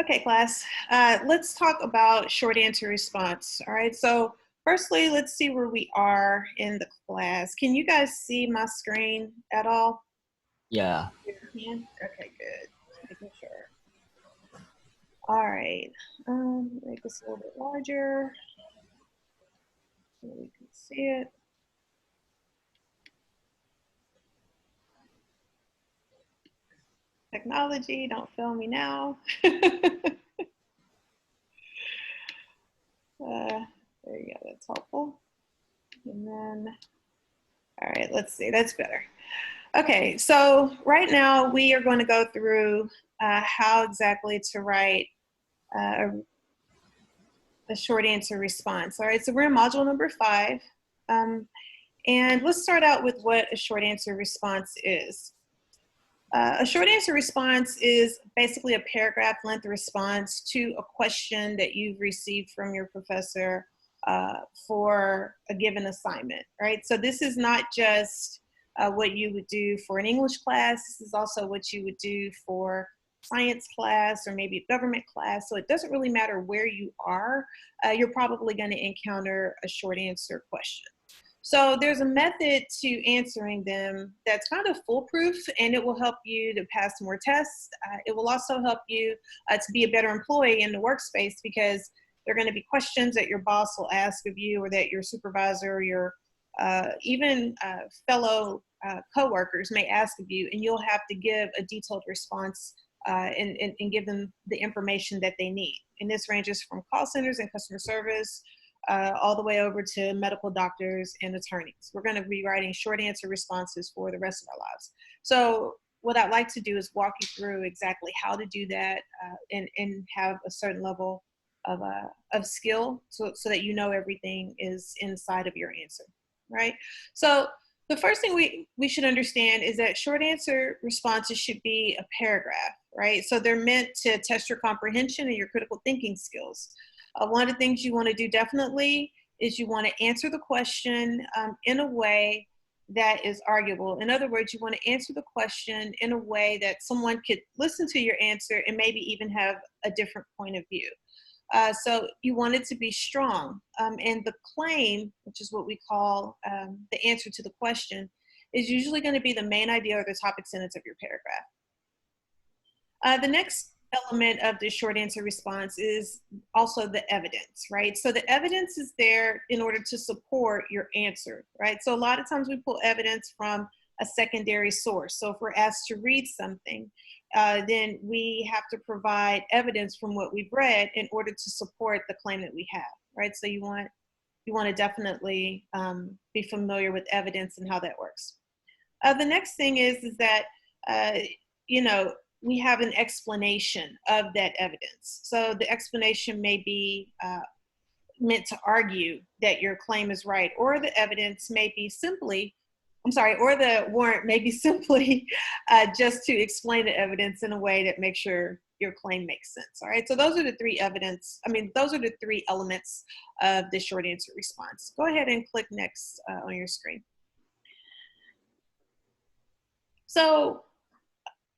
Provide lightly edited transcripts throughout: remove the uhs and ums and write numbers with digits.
Okay, class, let's talk about short answer response. All right, so firstly, let's see where we are in the class. Can you guys see my screen at all? Yeah. You can? Okay, good. Just making sure. All right, make this a little bit larger so we can see it. Technology, don't fail me now. There you go, that's helpful. And then, all right, let's see, that's better. Okay, so right now we are going to go through how exactly to write uh, a short answer response. All right, so we're in module number 5. And let's start out with what a short answer response is. A short answer response is basically a paragraph length response to a question that you've received from your professor for a given assignment, right? So this is not just what you would do for an English class. This is also what you would do for science class or maybe a government class. So it doesn't really matter where you are. You're probably going to encounter a short answer question. So there's a method to answering them that's kind of foolproof, and it will help you to pass more tests. It will also help you to be a better employee in the workspace, because there are going to be questions that your boss will ask of you, or that your supervisor, or your even fellow coworkers may ask of you, and you'll have to give a detailed response and give them the information that they need. And this ranges from call centers and customer service all the way over to medical doctors and attorneys. We're going to be writing short answer responses for the rest of our lives. So what I'd like to do is walk you through exactly how to do that and have a certain level of skill so that you know everything is inside of your answer, right? So the first thing we should understand is that short answer responses should be a paragraph, right? So they're meant to test your comprehension and your critical thinking skills. One of the things you want to do definitely is you want to answer the question in a way that is arguable. In other words, you want to answer the question in a way that someone could listen to your answer and maybe even have a different point of view. So you want it to be strong. And the claim, which is what we call the answer to the question, is usually going to be the main idea or the topic sentence of your paragraph. The next element of the short answer response is also the evidence, right? So the evidence is there in order to support your answer, right? So a lot of times we pull evidence from a secondary source. So if we're asked to read something, then we have to provide evidence from what we've read in order to support the claim that we have, right? So you want to definitely be familiar with evidence and how that works. The next thing is that we have an explanation of that evidence. So the explanation may be meant to argue that your claim is right, or the evidence may be simply, or the warrant may be simply just to explain the evidence in a way that makes sure your claim makes sense. All right, so those are the three elements of the short answer response. Go ahead and click next on your screen. So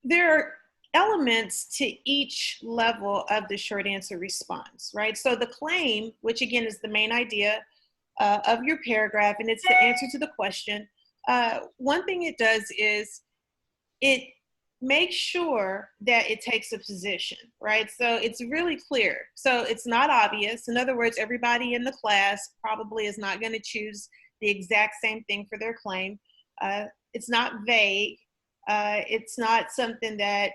there are elements to each level of the short answer response, right? So the claim, which again is the main idea of your paragraph, and it's the answer to the question. One thing it does is it makes sure that it takes a position, right? So it's really clear. So it's not obvious. In other words, everybody in the class probably is not going to choose the exact same thing for their claim. It's not vague. It's not something that,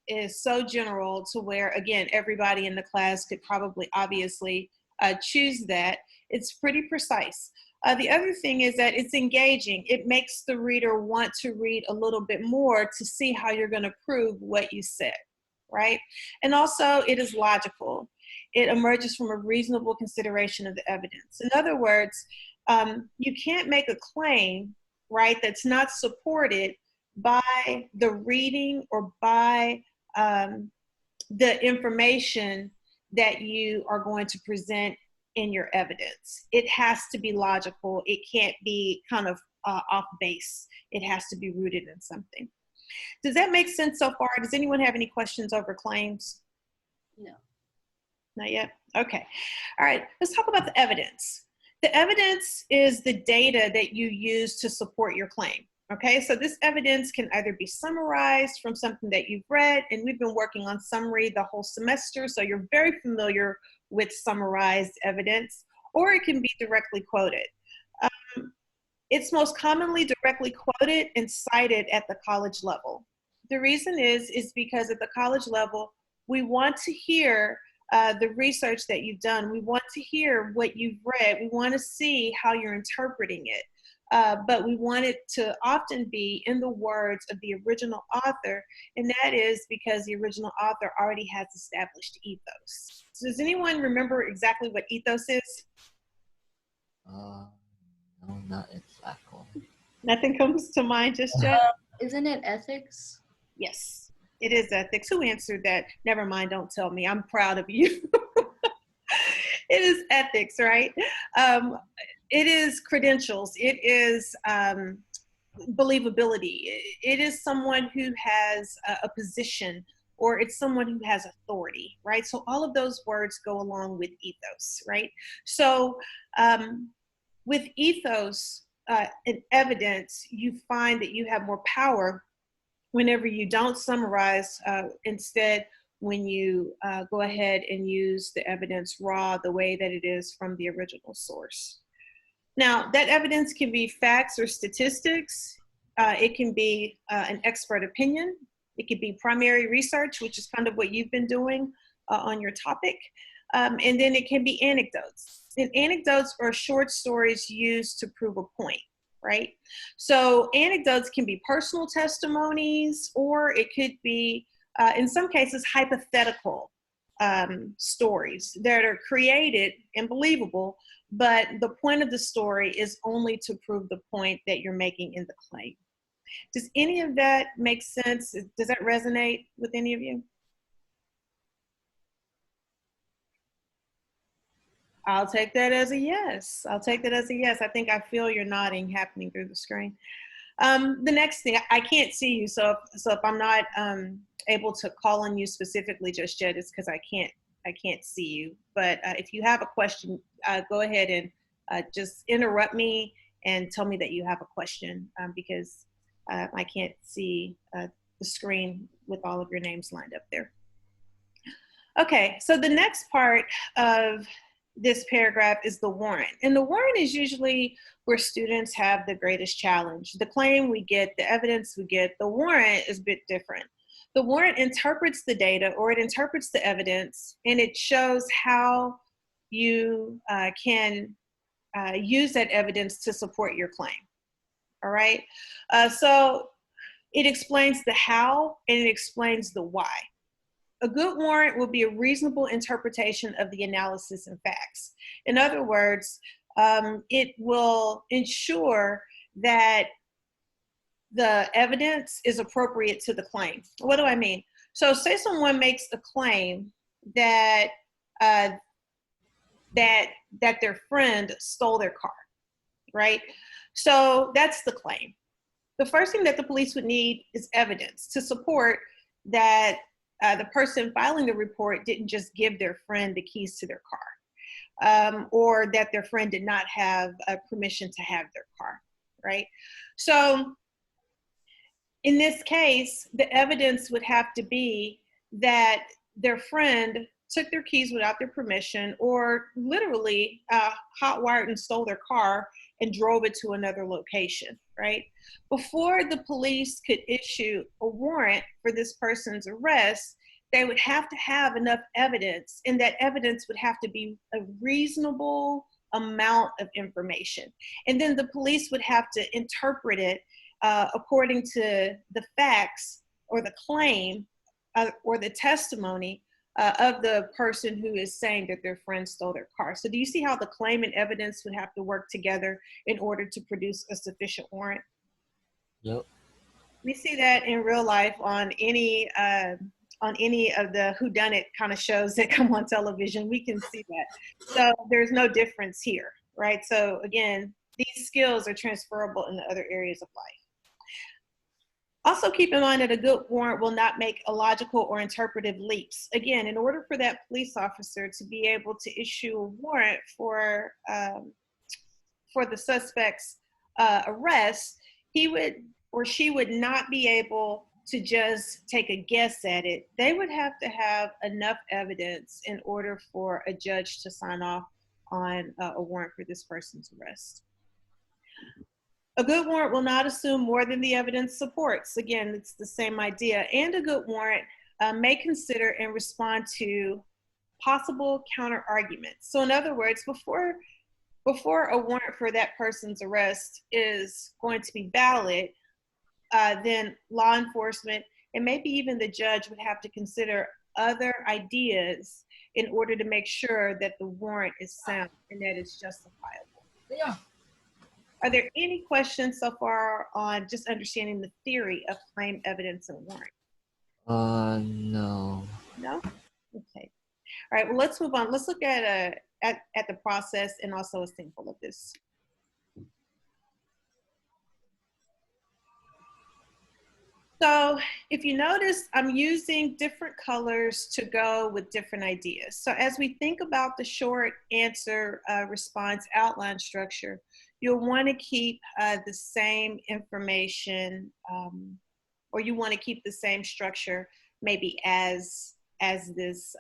is so general to where, again, everybody in the class could probably obviously choose that. It's pretty precise. The other thing is that it's engaging. It makes the reader want to read a little bit more to see how you're going to prove what you said, right? And also, it is logical. It emerges from a reasonable consideration of the evidence. In other words, you can't make a claim, right, that's not supported by the reading or by the information that you are going to present in your evidence. It has to be logical. It can't be kind of off base. It has to be rooted in something. Does that make sense so far? Does anyone have any questions over claims? No. Not yet? Okay. All right, let's talk about the evidence. The evidence is the data that you use to support your claim. Okay, so this evidence can either be summarized from something that you've read, and we've been working on summary the whole semester, so you're very familiar with summarized evidence, or it can be directly quoted. It's most commonly directly quoted and cited at the college level. The reason is because at the college level, we want to hear the research that you've done. We want to hear what you've read. We want to see how you're interpreting it. But we want it to often be in the words of the original author, and that is because the original author already has established ethos. So does anyone remember exactly what ethos is? No, not exactly. Nothing comes to mind just yet? Isn't it ethics? Yes, it is ethics. Who answered that? Never mind, don't tell me. I'm proud of you. It is ethics, right? It is credentials. It is believability. It is someone who has a position, or it's someone who has authority, right? So all of those words go along with ethos, right? So with ethos and evidence, you find that you have more power whenever you don't summarize. Instead, when you go ahead and use the evidence raw the way that it is from the original source. Now, that evidence can be facts or statistics. It can be an expert opinion. It could be primary research, which is kind of what you've been doing on your topic. And then it can be anecdotes. And anecdotes are short stories used to prove a point, right? So anecdotes can be personal testimonies, or it could be, in some cases, hypothetical stories that are created and believable, but the point of the story is only to prove the point that you're making in the claim. Does any of that make sense? Does that resonate with any of you? I'll take that as a yes. I'll take that as a yes. I think I feel your nodding happening through the screen. The next thing, I can't see you, so if I'm not able to call on you specifically just yet, it's because I can't see you. But if you have a question, go ahead and just interrupt me and tell me that you have a question, because I can't see the screen with all of your names lined up there. Okay, so the next part of this paragraph is the warrant. And the warrant is usually where students have the greatest challenge. The claim we get, the evidence we get, the warrant is a bit different. The warrant interprets the data, or it interprets the evidence, and it shows how you can use that evidence to support your claim. All right? So it explains the how, and it explains the why. A good warrant will be a reasonable interpretation of the analysis and facts. In other words, it will ensure that the evidence is appropriate to the claim. What do I mean? So say someone makes a claim that that their friend stole their car, right? So that's the claim. The first thing that the police would need is evidence to support that the person filing the report didn't just give their friend the keys to their car, or that their friend did not have permission to have their car, right? So in this case, the evidence would have to be that their friend took their keys without their permission, or literally hotwired and stole their car and drove it to another location, right? Before the police could issue a warrant for this person's arrest, they would have to have enough evidence, and that evidence would have to be a reasonable amount of information. And then the police would have to interpret it according to the facts or the claim or the testimony of the person who is saying that their friend stole their car. So do you see how the claim and evidence would have to work together in order to produce a sufficient warrant? Yep. We see that in real life on any of the whodunit kind of shows that come on television. We can see that. So there's no difference here, right? So again, these skills are transferable in the other areas of life. Also keep in mind that a good warrant will not make illogical or interpretive leaps. Again, in order for that police officer to be able to issue a warrant for the suspect's arrest, he would or she would not be able to just take a guess at it. They would have to have enough evidence in order for a judge to sign off on a warrant for this person's arrest. A good warrant will not assume more than the evidence supports. Again, it's the same idea. And a good warrant may consider and respond to possible counter arguments. So in other words, before a warrant for that person's arrest is going to be valid, then law enforcement and maybe even the judge would have to consider other ideas in order to make sure that the warrant is sound and that it's justifiable. Yeah. Are there any questions so far on just understanding the theory of claim, evidence, and warrant? No. No? Okay. All right, well, let's move on. Let's look at the process and also a sample of this. So if you notice, I'm using different colors to go with different ideas. So as we think about the short answer response outline structure, you'll want to keep the same information, or you want to keep the same structure maybe as this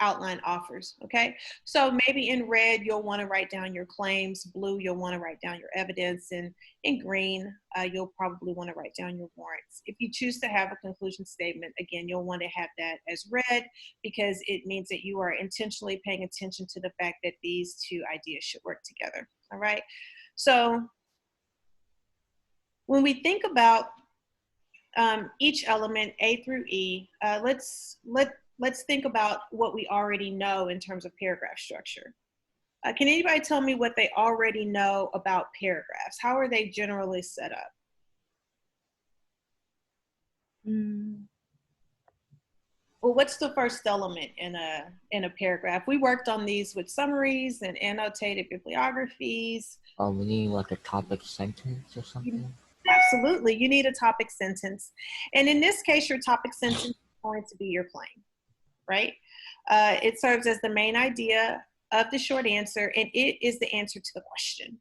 outline offers, okay? So maybe in red, you'll want to write down your claims. Blue, you'll want to write down your evidence. And in green, you'll probably want to write down your warrants. If you choose to have a conclusion statement, again, you'll want to have that as red because it means that you are intentionally paying attention to the fact that these two ideas should work together, all right? So when we think about each element, A through E, let's think about what we already know in terms of paragraph structure. Can anybody tell me what they already know about paragraphs? How are they generally set up? Well, what's the first element in a paragraph? We worked on these with summaries and annotated bibliographies. We need like a topic sentence or something? Absolutely, you need a topic sentence. And in this case, your topic sentence is going to be your claim. Right? It serves as the main idea of the short answer, and it is the answer to the question.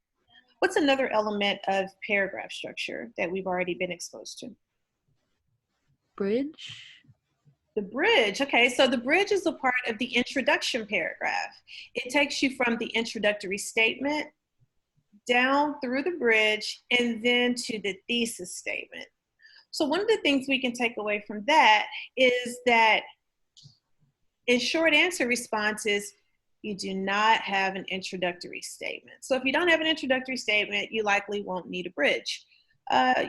What's another element of paragraph structure that we've already been exposed to? Bridge. The bridge. Okay, so the bridge is a part of the introduction paragraph. It takes you from the introductory statement down through the bridge and then to the thesis statement. So one of the things we can take away from that is that in short answer responses, you do not have an introductory statement. So if you don't have an introductory statement, you likely won't need a bridge.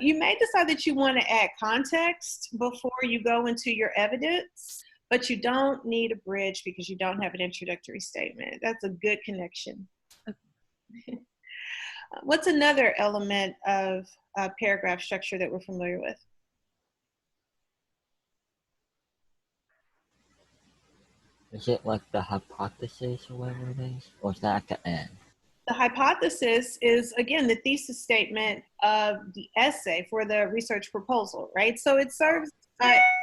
You may decide that you want to add context before you go into your evidence, but you don't need a bridge because you don't have an introductory statement. That's a good connection. What's another element of paragraph structure that we're familiar with? Is it like the hypothesis or whatever it is? Or is that at the end? The hypothesis is, again, the thesis statement of the essay for the research proposal, right? So it serves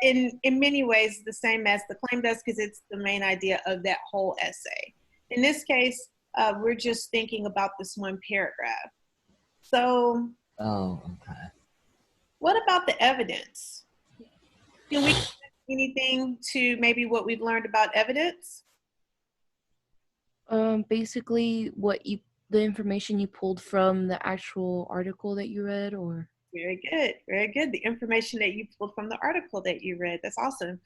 in many ways the same as the claim does because it's the main idea of that whole essay. In this case, we're just thinking about this one paragraph. So, Oh, okay. what about the evidence? Can we connect anything to maybe what we've learned about evidence? Basically the information you pulled from the actual article that you read, or? Very good, very good. The information that you pulled from the article that you read, that's awesome.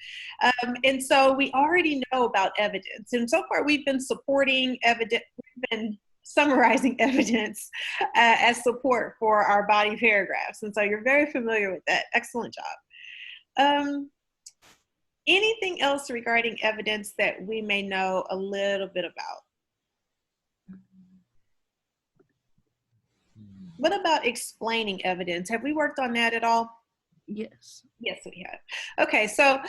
And so we already know about evidence. And so far we've been supporting evidence, we've been summarizing evidence as support for our body paragraphs. And so you're very familiar with that. Excellent job. Anything else regarding evidence that we may know a little bit about? What about explaining evidence? Have we worked on that at all? Yes. Yes, we have. Okay, so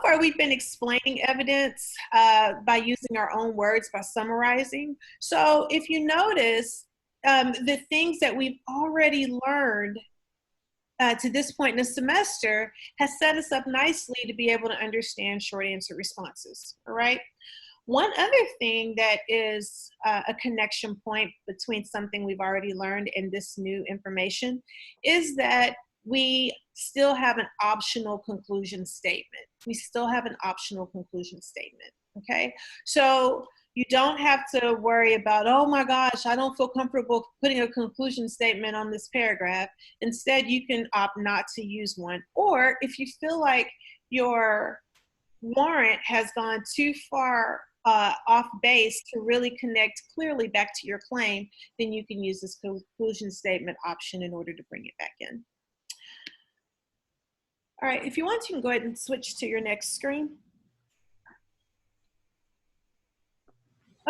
far we've been explaining evidence by using our own words, by summarizing. So if you notice, the things that we've already learned to this point in the semester has set us up nicely to be able to understand short answer responses, all right? One other thing that is a connection point between something we've already learned and this new information is that we still have an optional conclusion statement. We still have an optional conclusion statement, okay? So you don't have to worry about, oh my gosh, I don't feel comfortable putting a conclusion statement on this paragraph. Instead, you can opt not to use one. Or if you feel like your warrant has gone too far off base to really connect clearly back to your claim, then you can use this conclusion statement option in order to bring it back in. All right, if you want, you can go ahead and switch to your next screen.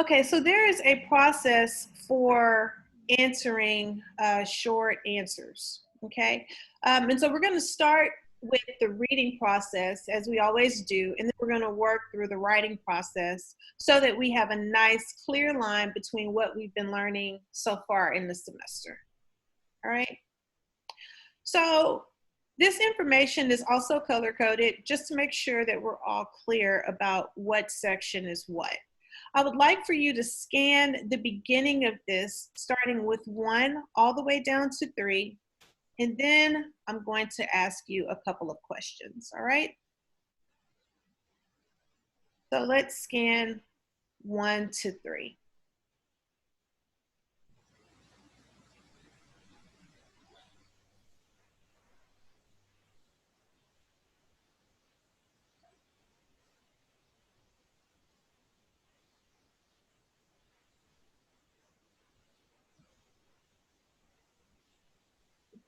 Okay, so there is a process for answering short answers, okay? And so we're gonna start with the reading process, as we always do, and then we're gonna work through the writing process so that we have a nice, clear line between what we've been learning so far in the semester, all right? So this information is also color-coded just to make sure that we're all clear about what section is what. I would like for you to scan the beginning of this, starting with 1 all the way down to 3, and then I'm going to ask you a couple of questions, all right? So let's scan 1 to 3.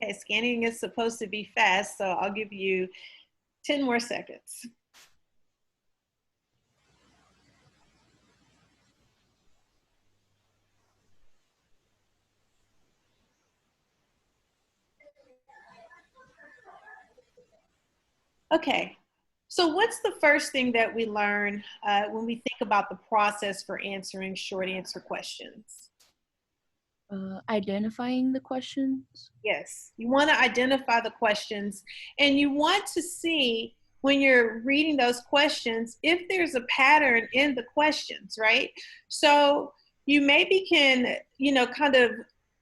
Okay, scanning is supposed to be fast, so I'll give you 10 more seconds. Okay, so what's the first thing that we learn when we think about the process for answering short answer questions? Identifying the questions. Yes, you want to identify the questions, and you want to see when you're reading those questions if there's a pattern in the questions, right? So you maybe can, you know, kind of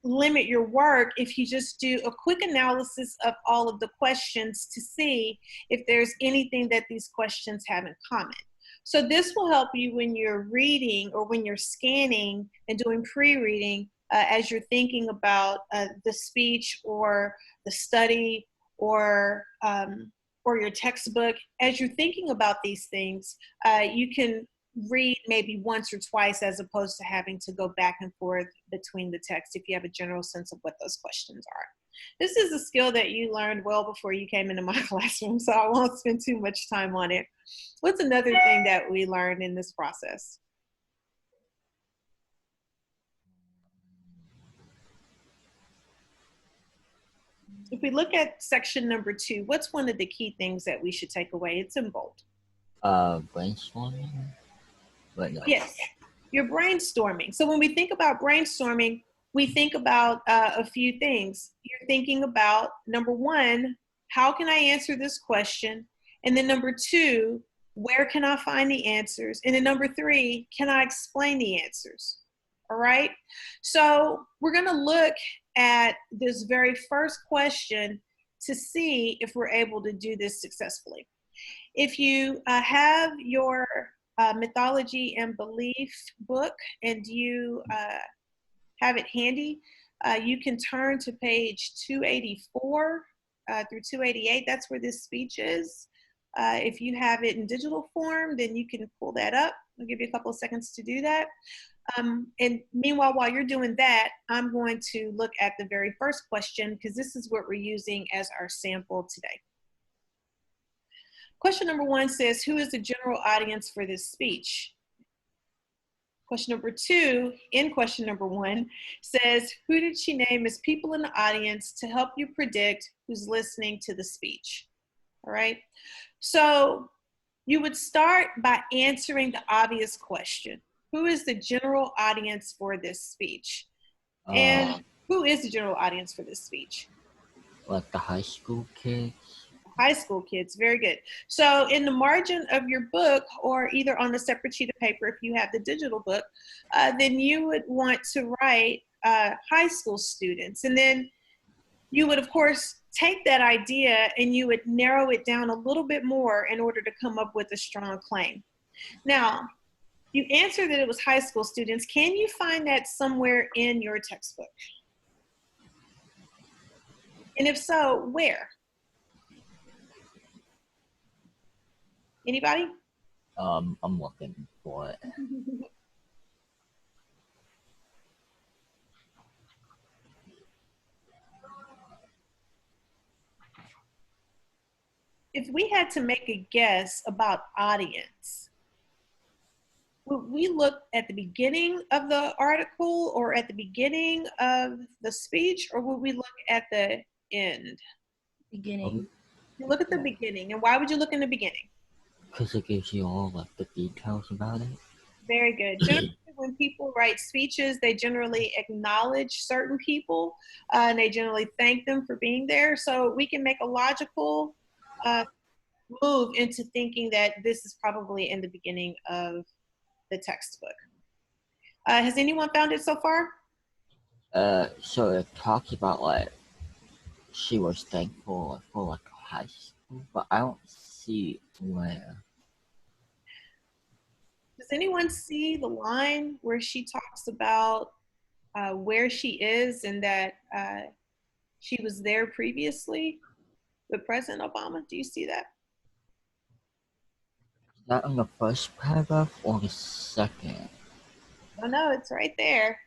limit your work if you just do a quick analysis of all of the questions to see if there's anything that these questions have in common. So this will help you when you're reading or when you're scanning and doing pre-reading as you're thinking about the speech or the study or your textbook. As you're thinking about these things, you can read maybe once or twice as opposed to having to go back and forth between the text if you have a general sense of what those questions are. This is a skill that you learned well before you came into my classroom, so I won't spend too much time on it. What's another thing that we learned in this process? If we look at section number 2, what's one of the key things that we should take away? It's in bold. Brainstorming? But no. Yes, you're brainstorming. So when we think about brainstorming, we think about a few things. You're thinking about, number 1, how can I answer this question? And then number 2, where can I find the answers? And then number 3, can I explain the answers? All right. So we're going to look at this very first question to see if we're able to do this successfully. If you have your mythology and belief book and you have it handy, you can turn to page 284 through 288. That's where this speech is. If you have it in digital form, then you can pull that up. I'll give you a couple of seconds to do that. And meanwhile, while you're doing that, I'm going to look at the very first question because this is what we're using as our sample today. Question number 1 says, who is the general audience for this speech? Question number 2, in question number 1, says, who did she name as people in the audience to help you predict who's listening to the speech? All right. So you would start by answering the obvious question. Who is the general audience for this speech? And who is the general audience for this speech? like the high school kids. High school kids, very good. So in the margin of your book, or either on a separate sheet of paper if you have the digital book, then you would want to write high school students. And then you would, of course, take that idea and you would narrow it down a little bit more in order to come up with a strong claim. Now, you answered that it was high school students. Can you find that somewhere in your textbook? And if so, where? Anybody? I'm looking for it. If we had to make a guess about audience, would we look at the beginning of the article or at the beginning of the speech, or would we look at the end? Beginning. You look at the beginning. And why would you look in the beginning? Because it gives you all like the details about it. Very good. Generally, when people write speeches, they generally acknowledge certain people and they generally thank them for being there. So we can make a logical move into thinking that this is probably in the beginning of the textbook. Has anyone found it so far? So it talks about like she was thankful for like high school, but I don't see where. Does anyone see the line where she talks about where she is and that she was there previously with President Obama? Do you see that? Is that in the first paragraph or the second? Oh no, it's right there.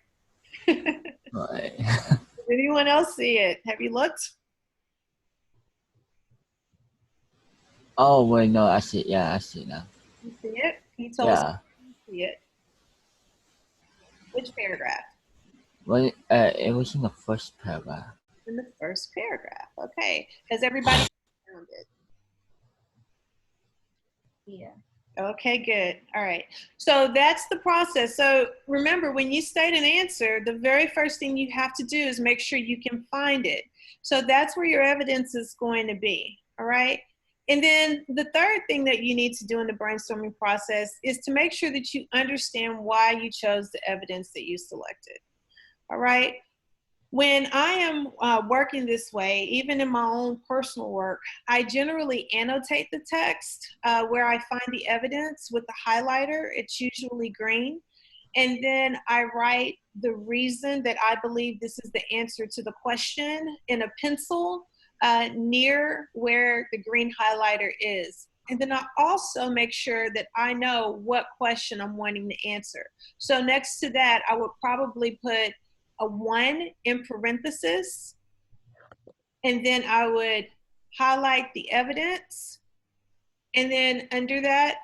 Right. Does anyone else see it? Have you looked? Oh wait, no, I see. Yeah, I see now. You see it? Can you tell us Yeah. you see it? Which paragraph? Well, it was in the first paragraph. In the first paragraph. Okay. Has everybody found it? Yeah. Okay, good. All right. So that's the process. So remember, when you state an answer, the very first thing you have to do is make sure you can find it. So that's where your evidence is going to be. All right. And then the third thing that you need to do in the brainstorming process is to make sure that you understand why you chose the evidence that you selected. All right. When I am working this way, even in my own personal work, I generally annotate the text where I find the evidence with the highlighter. It's usually green. And then I write the reason that I believe this is the answer to the question in a pencil near where the green highlighter is. And then I also make sure that I know what question I'm wanting to answer. So next to that, I would probably put a 1 in parenthesis, and then I would highlight the evidence. And then under that,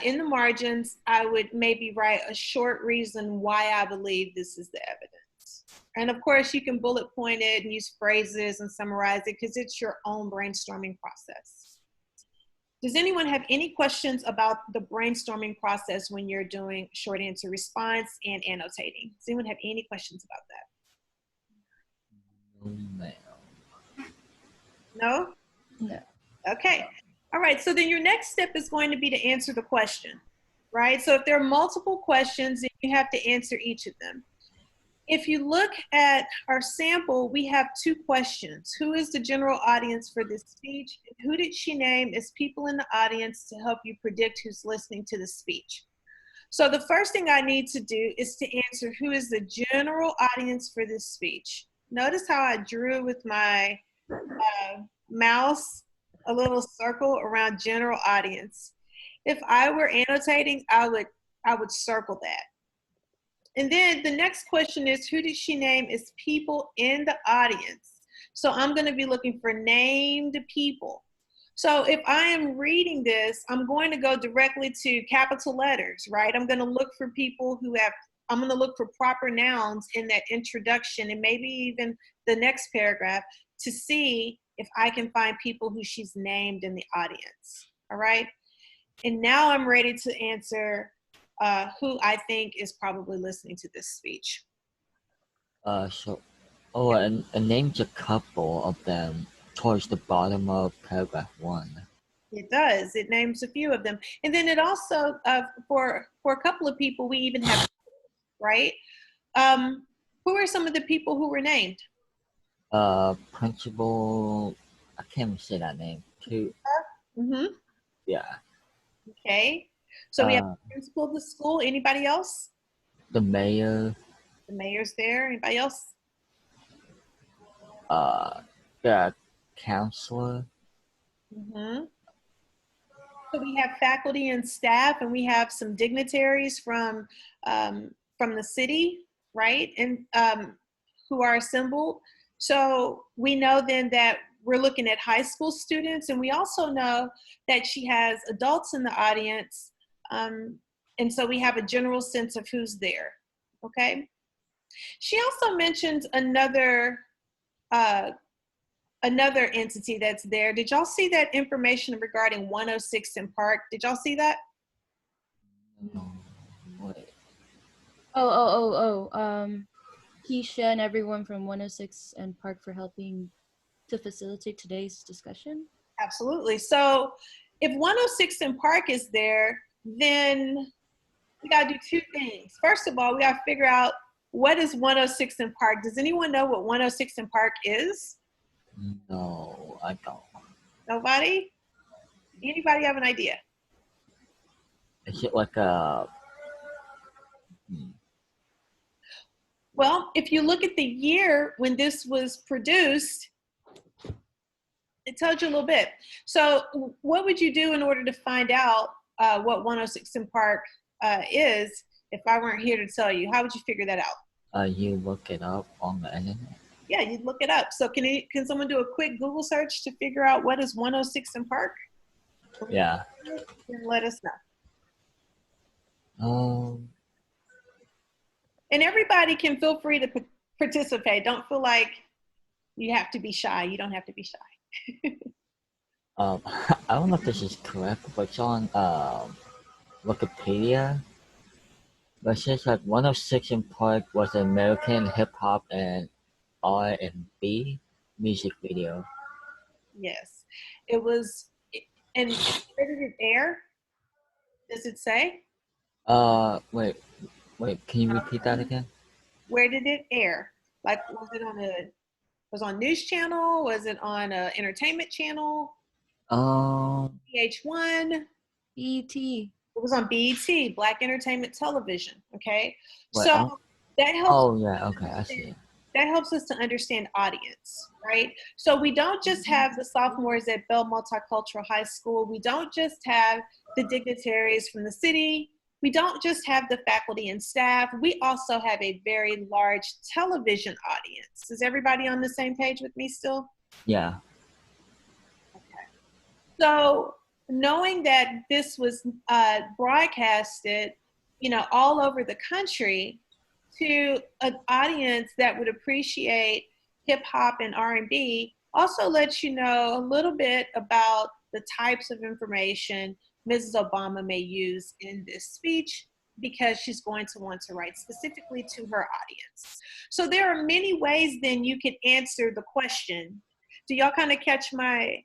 in the margins, I would maybe write a short reason why I believe this is the evidence. And of course, you can bullet point it and use phrases and summarize it because it's your own brainstorming process. Does anyone have any questions about the brainstorming process when you're doing short answer response and annotating? Does anyone have any questions about that? No, ma'am. No? No. Okay. All right. So then your next step is going to be to answer the question, right? So if there are multiple questions, then you have to answer each of them. If you look at our sample, we have 2 questions. Who is the general audience for this speech? And who did she name as people in the audience to help you predict who's listening to the speech? So the first thing I need to do is to answer who is the general audience for this speech. Notice how I drew with my mouse a little circle around general audience. If I were annotating, I would circle that. And then the next question is, who did she name as people in the audience? So I'm going to be looking for named people. So if I am reading this, I'm going to go directly to capital letters, right? I'm going to look for people I'm going to look for proper nouns in that introduction and maybe even the next paragraph to see if I can find people who she's named in the audience, all right? And now I'm ready to answer who I think is probably listening to this speech. So Oh, and it names a couple of them towards the bottom of paragraph 1. It does. It names a few of them. And then it also, for a couple of people, we even have, right? Who are some of the people who were named? Principal, I can't even say that name. Too. Mm-hmm. Yeah. Okay. So we have Uh, the principal of the school. Anybody else? the mayor, The mayor's there. Anybody else? the counselor, Mm-hmm. So we have faculty and staff, and we have some dignitaries from the city, right? And who are assembled. So we know then that we're looking at high school students, and we also know that she has adults in the audience, and so we have a general sense of who's there. Okay. She also mentions uh, another entity that's there. Did y'all see that information regarding 106 in Park? Did y'all see that? no, wait, Keisha and everyone from 106 and Park for helping to facilitate today's discussion. Absolutely. So if 106 in Park is there, then we got to do two things. First of all, we got to figure out what is 106 in Park. Does anyone know what 106 in Park is? no, I don't. Nobody? Anybody have an idea? Is it like a, Well, if you look at the year when this was produced, it tells you a little bit. So what would you do in order to find out what 106 in Park is if I weren't here to tell you? How would you figure that out? you look it up on the internet? Yeah, you'd look it up. So can someone do a quick Google search to figure out what is 106 in Park? Yeah. And let us know. Um, And everybody can feel free to participate. Don't feel like you have to be shy. You don't have to be shy. I don't know if this is correct, but it's on Wikipedia. But it says like 106 in Park was an American hip hop and R&B music video. Yes, it was. And where did it air? Does it say? Wait, can you repeat that again? Where did it air? Like, was on news channel? Was it on a entertainment channel? Um, VH1? BET. It was on BET, Black Entertainment Television. Okay, wait, so that helps. oh yeah, okay, I see. That helps us to understand audience, right? So we don't just have the sophomores at Bell Multicultural High School. We don't just have the dignitaries from the city. We don't just have the faculty and staff. We also have a very large television audience. Is everybody on the same page with me still? Yeah. So knowing that this was broadcasted, all over the country to an audience that would appreciate hip hop and R&B also lets you know a little bit about the types of information Mrs. Obama may use in this speech because she's going to want to write specifically to her audience. So there are many ways then you can answer the question. Do y'all kind of catch my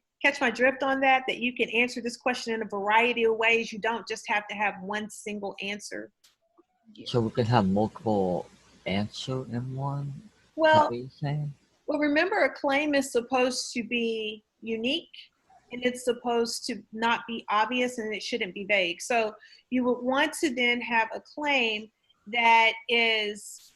drift on that you can answer this question in a variety of ways? You don't just have to have one single answer. So we can have multiple answer in one? Well, is that what you're saying? Well, remember, a claim is supposed to be unique and it's supposed to not be obvious and it shouldn't be vague. So you would want to then have a claim that is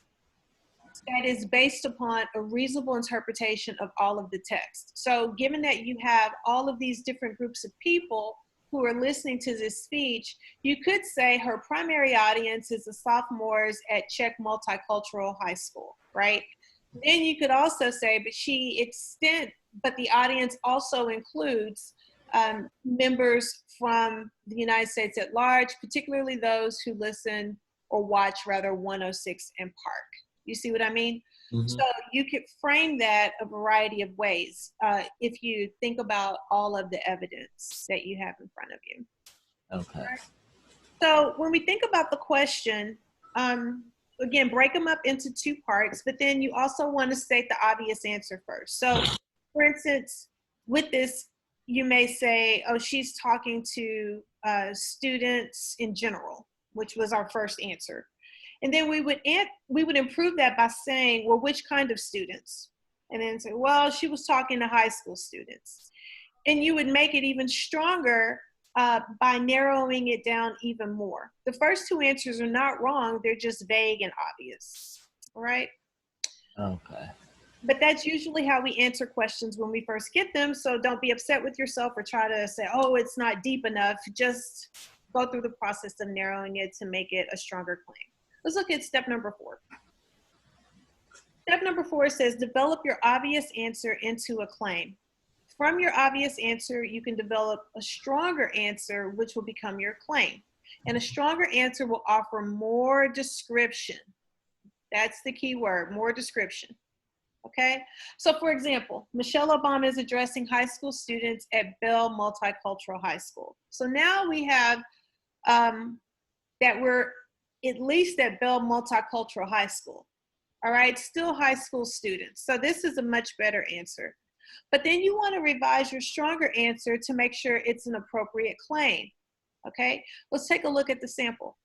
based upon a reasonable interpretation of all of the text. So given that you have all of these different groups of people who are listening to this speech, you could say her primary audience is the sophomores at Czech Multicultural High School, right? Then you could also say, but the audience also includes members from the United States at large, particularly those who listen or watch 106 in Park. You see what I mean? Mm-hmm. So you could frame that a variety of ways if you think about all of the evidence that you have in front of you. Okay. So when we think about the question, again, break them up into two parts, but then you also want to state the obvious answer first. So for instance, with this, you may say, oh, she's talking to students in general, which was our first answer. And then we would improve that by saying, well, which kind of students? And then say, well, she was talking to high school students. And you would make it even stronger by narrowing it down even more. The first two answers are not wrong, they're just vague and obvious, all right? Okay. But that's usually how we answer questions when we first get them, so don't be upset with yourself or try to say, oh, it's not deep enough. Just go through the process of narrowing it to make it a stronger claim. Let's look at step number 4. Step number 4 says, develop your obvious answer into a claim. From your obvious answer, you can develop a stronger answer, which will become your claim. And a stronger answer will offer more description. That's the key word, more description. Okay? So for example, Michelle Obama is addressing high school students at Bell Multicultural High School. So now we have that we're at least at Bell Multicultural High School. All right, still high school students. So this is a much better answer. But then you want to revise your stronger answer to make sure it's an appropriate claim. Okay, let's take a look at the sample.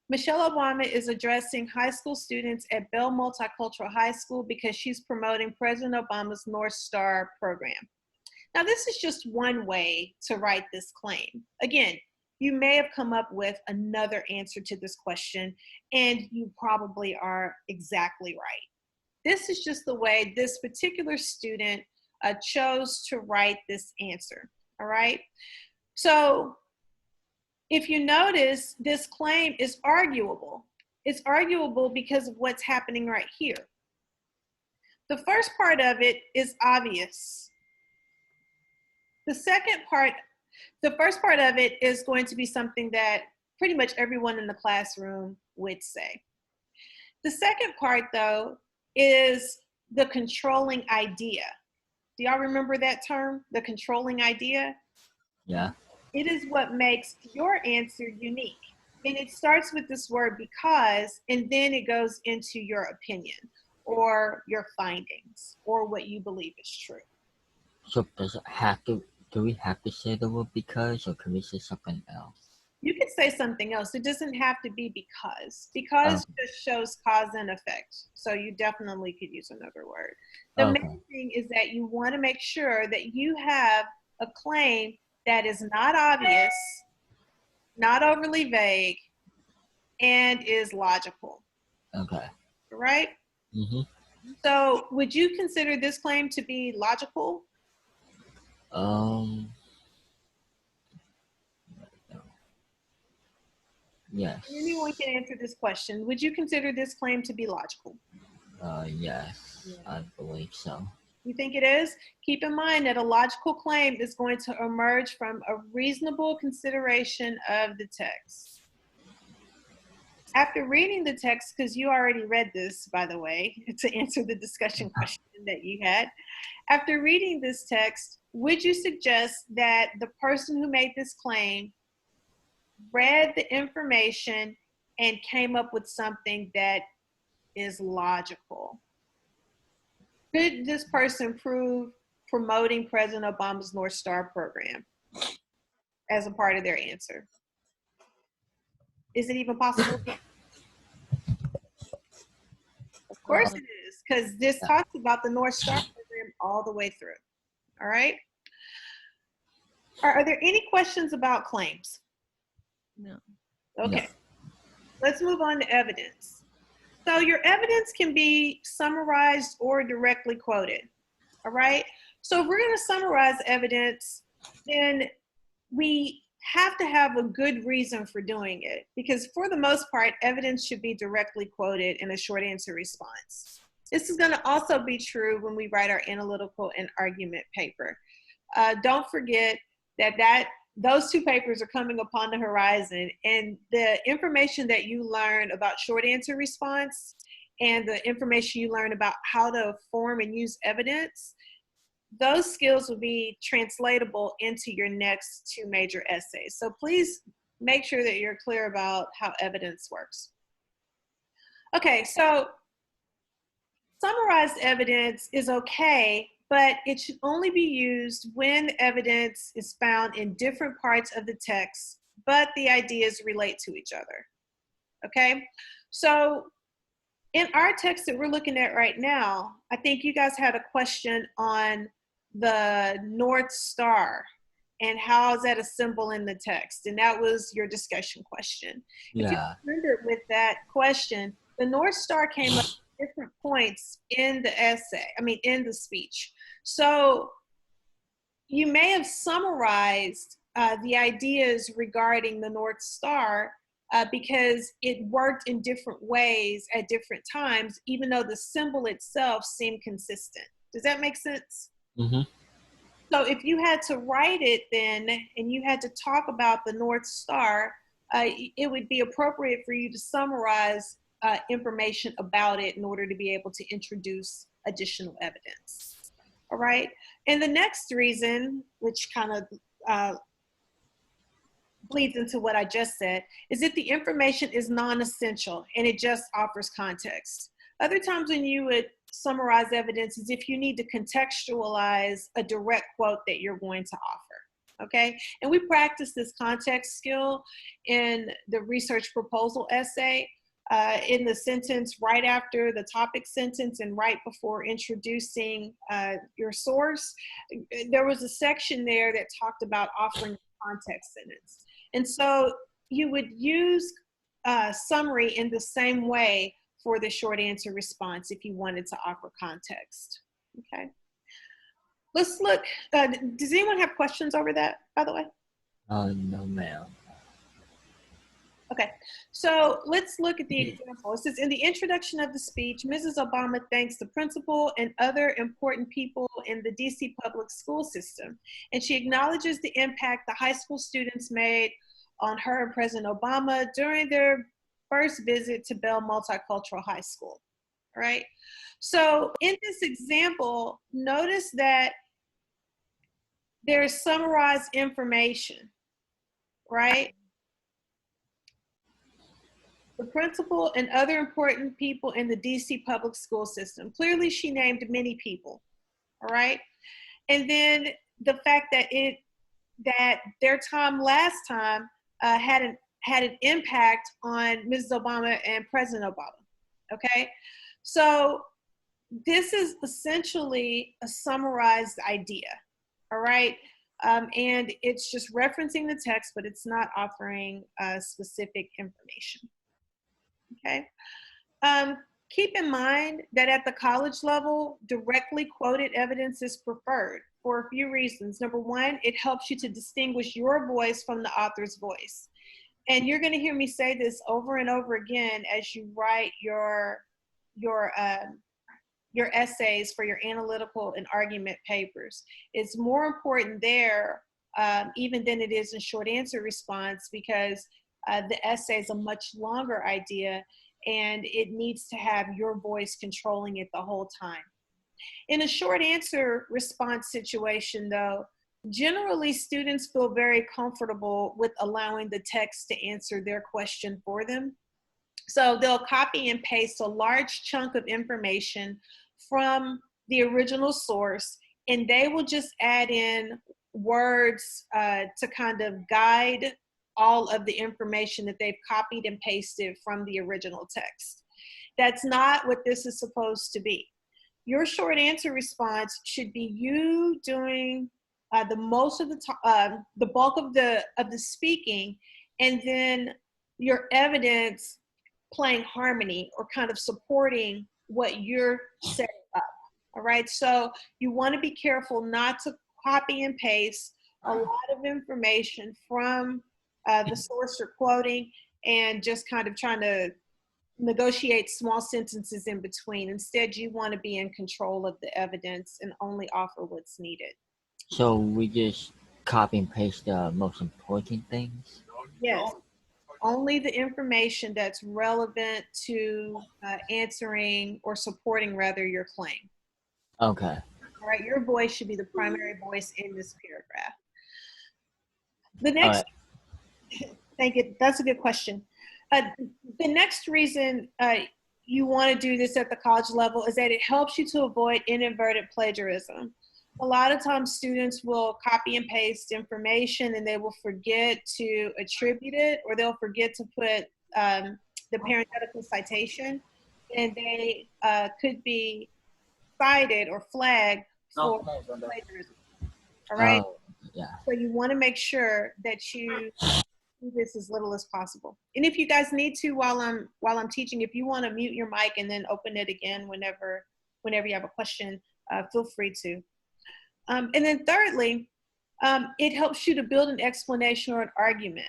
Michelle Obama is addressing high school students at Bell Multicultural High School because she's promoting President Obama's North Star program. Now, this is just one way to write this claim. Again, you may have come up with another answer to this question, and you probably are exactly right. This is just the way this particular student chose to write this answer, all right? So if you notice, this claim is arguable. It's arguable because of what's happening right here. The first part of it is obvious. The first part of it is going to be something that pretty much everyone in the classroom would say. The second part, though, is the controlling idea. Do y'all remember that term, the controlling idea? Yeah. It is what makes your answer unique. And it starts with this word because, and then it goes into your opinion or your findings or what you believe is true. So do we have to say the word because, or can we say something else? You could say something else. It doesn't have to be because. Because just shows cause and effect. So you definitely could use another word. The main thing is that you want to make sure that you have a claim that is not obvious, not overly vague, and is logical. Okay. Right? Mm-hmm. So would you consider this claim to be logical? Yes. Anyone can answer this question. Would you consider this claim to be logical? Yes, I believe so. You think it is? Keep in mind that a logical claim is going to emerge from a reasonable consideration of the text. After reading the text, because you already read this, by the way, to answer the discussion question that you had. After reading this text, would you suggest that the person who made this claim read the information and came up with something that is logical? Could this person prove promoting President Obama's North Star program as a part of their answer? Is it even possible? Of course it is, because this talks about the North Star program all the way through. All right? Are there any questions about claims? No. Okay. No. Let's move on to evidence. So your evidence can be summarized or directly quoted. All right? So if we're going to summarize evidence, then we have to have a good reason for doing it, because for the most part, evidence should be directly quoted in a short answer response. This is going to also be true when we write our analytical and argument paper. Don't forget that those two papers are coming upon the horizon, and the information that you learn about short answer response and the information you learn about how to form and use evidence, those skills will be translatable into your next two major essays. So please make sure that you're clear about how evidence works. Okay, so summarized evidence is okay, but it should only be used when evidence is found in different parts of the text, but the ideas relate to each other. Okay, so in our text that we're looking at right now, I think you guys had a question on the North Star and how is that a symbol in the text? And that was your discussion question. If you Yeah. remember with that question, the North Star came up at different points in the essay, in the speech. So you may have summarized the ideas regarding the North Star because it worked in different ways at different times, even though the symbol itself seemed consistent. Does that make sense? Mm-hmm. So if you had to write it then, and you had to talk about the North Star, it would be appropriate for you to summarize information about it in order to be able to introduce additional evidence. All right. And the next reason, which kind of bleeds into what I just said, is that the information is non-essential and it just offers context. Other times when you would summarize evidence is if you need to contextualize a direct quote that you're going to offer, okay? And we practice this context skill in the research proposal essay, in the sentence right after the topic sentence and right before introducing your source. There was a section there that talked about offering a context sentence. And so you would use summary in the same way for the short answer response if you wanted to offer context. Okay. Let's look. Does anyone have questions over that, by the way? No, ma'am. Okay, so let's look at the example. It says, in the introduction of the speech, Mrs. Obama thanks the principal and other important people in the DC public school system, and she acknowledges the impact the high school students made on her and President Obama during their first visit to Bell Multicultural High School, all right? So in this example, notice that there's summarized information, right? The principal and other important people in the DC public school system. Clearly she named many people, all right? And then the fact that their time last time had an impact on Mrs. Obama and President Obama, okay? So this is essentially a summarized idea, all right? And it's just referencing the text, but it's not offering specific information. Okay. Keep in mind that at the college level, directly quoted evidence is preferred for a few reasons. Number one, it helps you to distinguish your voice from the author's voice. And you're going to hear me say this over and over again as you write your essays for your analytical and argument papers. It's more important there even than it is in short answer response, because the essay is a much longer idea and it needs to have your voice controlling it the whole time. In a short answer response situation though, generally students feel very comfortable with allowing the text to answer their question for them. So they'll copy and paste a large chunk of information from the original source, and they will just add in words to kind of guide all of the information that they've copied and pasted from the original text. That's not what this is supposed to be. Your short answer response should be you doing the bulk of the speaking, and then your evidence playing harmony or kind of supporting what you're setting up. All right, so you want to be careful not to copy and paste a lot of information from the source you're quoting and just kind of trying to negotiate small sentences in between. Instead, you want to be in control of the evidence and only offer what's needed. So we just copy and paste the most important things? Yes, only the information that's relevant to answering or supporting rather your claim. Okay. All right, your voice should be the primary voice in this paragraph. The next, thank you, that's a good question. The next reason you want to do this at the college level is that it helps you to avoid inadvertent plagiarism. A lot of times students will copy and paste information and they will forget to attribute it, or they'll forget to put the parenthetical citation, and they could be cited or flagged for plagiarism. All right? Yeah. So you want to make sure that you do this as little as possible. And if you guys need to, while I'm teaching, if you want to mute your mic and then open it again whenever you have a question, feel free to. And then thirdly, it helps you to build an explanation or an argument.